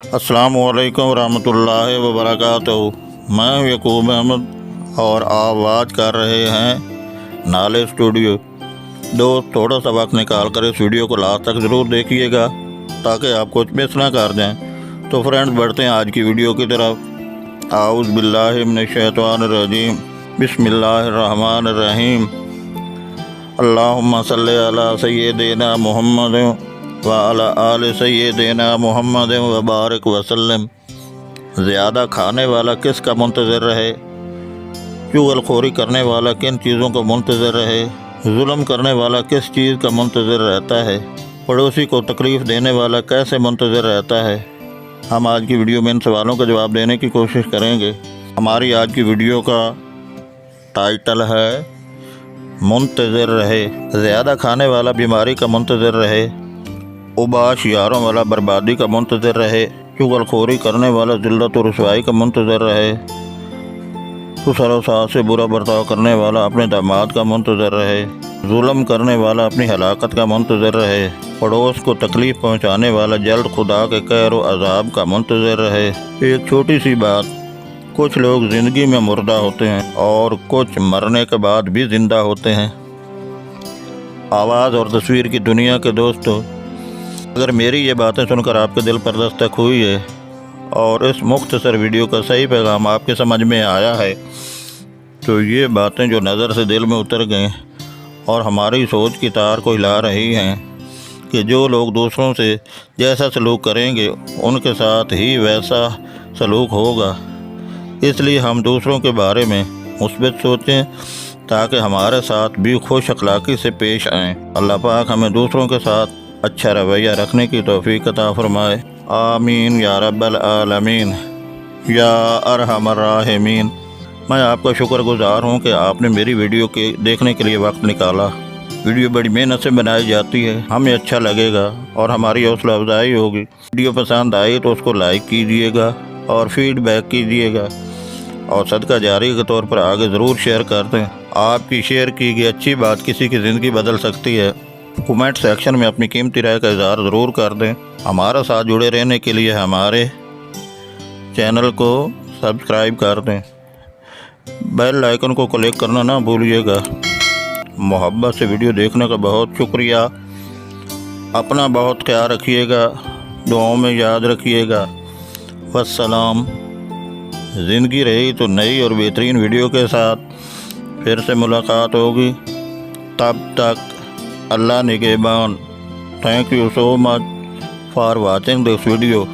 अस्सलामुअलैकुम वरहमतुल्लाहि वबरकातुहू। मैं हूँ यकूब अहमद और आप वाच कर रहे हैं नाले स्टूडियो। दोस्त, थोड़ा सा वक्त निकाल कर इस वीडियो को लास्ट तक ज़रूर देखिएगा ताकि आप कुछ मिस ना कर जाएं। तो फ्रेंड्स, बढ़ते हैं आज की वीडियो की तरफ। आऊज़ बिल्लाहि मिनश शैतानिर रजीम, बिस्मिल्लाहिर्रहमानिर्रहीम। अल्लाहुम्मा सल्लि अला सय्यिदिना मुहम्मद व अला आले सय्यिदिना मुहम्मद व बारिक वसल्लम। ज़्यादा खाने वाला किस का मुंतज़िर रहे? चुगलखोरी करने वाला किन चीज़ों का मुंतज़िर रहे? जुल्म करने वाला किस चीज़ का मुंतज़िर रहता है? पड़ोसी को तकलीफ़ देने वाला कैसे मुंतज़िर रहता है? हम आज की वीडियो में इन सवालों का जवाब देने की कोशिश करेंगे। हमारी आज की वीडियो का टाइटल है मुंतज़िर रहे। ज़्यादा खाने वाला बीमारी का मुंतज़िर रहे, उबाश यारों वाला बर्बादी का मुंतज़िर रहे, चुगलखोरी करने वाला ज़िल्लत और रुसवाई का मुंतज़िर रहे, ससुर और सास से बुरा बर्ताव करने वाला अपने दामाद का मुंतज़िर रहे, जुल्म करने वाला अपनी हलाकत का मुंतज़िर रहे, पड़ोस को तकलीफ़ पहुंचाने वाला जल्द खुदा के कहर व अज़ाब का मुंतज़िर रहे। एक छोटी सी बात, कुछ लोग ज़िंदगी में मुर्दा होते हैं और कुछ मरने के बाद भी ज़िंदा होते हैं। आवाज़ और तस्वीर की दुनिया के दोस्तों, अगर मेरी ये बातें सुनकर आपके दिल पर दस्तक हुई है और इस मुख्तसर वीडियो का सही पैगाम आपके समझ में आया है, तो ये बातें जो नज़र से दिल में उतर गई और हमारी सोच की तार को हिला रही हैं कि जो लोग दूसरों से जैसा सलूक करेंगे उनके साथ ही वैसा सलूक होगा। इसलिए हम दूसरों के बारे में मुस्बित सोचें ताकि हमारे साथ भी खुश अखलाक़ी से पेश आएँ। अल्लाह पाक हमें दूसरों के साथ अच्छा रवैया रखने की तौफीक अता फरमाए। आमीन या रब्बल आलमीन या अरहमर राहिमीन। मैं आपका शुक्रगुज़ार हूँ कि आपने मेरी वीडियो के देखने के लिए वक्त निकाला। वीडियो बड़ी मेहनत से बनाई जाती है, हमें अच्छा लगेगा और हमारी हौसला अफजाई होगी। वीडियो पसंद आई तो उसको लाइक कीजिएगा और फीडबैक कीजिएगा और सदका जारी के तौर पर आगे ज़रूर शेयर कर दें। आपकी शेयर की गई अच्छी बात किसी की ज़िंदगी बदल सकती है। कमेंट सेक्शन में अपनी कीमती राय का इज़हार ज़रूर कर दें। हमारे साथ जुड़े रहने के लिए हमारे चैनल को सब्सक्राइब कर दें। बेल आइकन को क्लिक करना ना भूलिएगा। मोहब्बत से वीडियो देखने का बहुत शुक्रिया। अपना बहुत ख्याल रखिएगा, दुआओं में याद रखिएगा। वस्सलाम। ज़िंदगी रही तो नई और बेहतरीन वीडियो के साथ फिर से मुलाकात होगी। तब तक Allah Nigeban. Thank you so much for watching this video.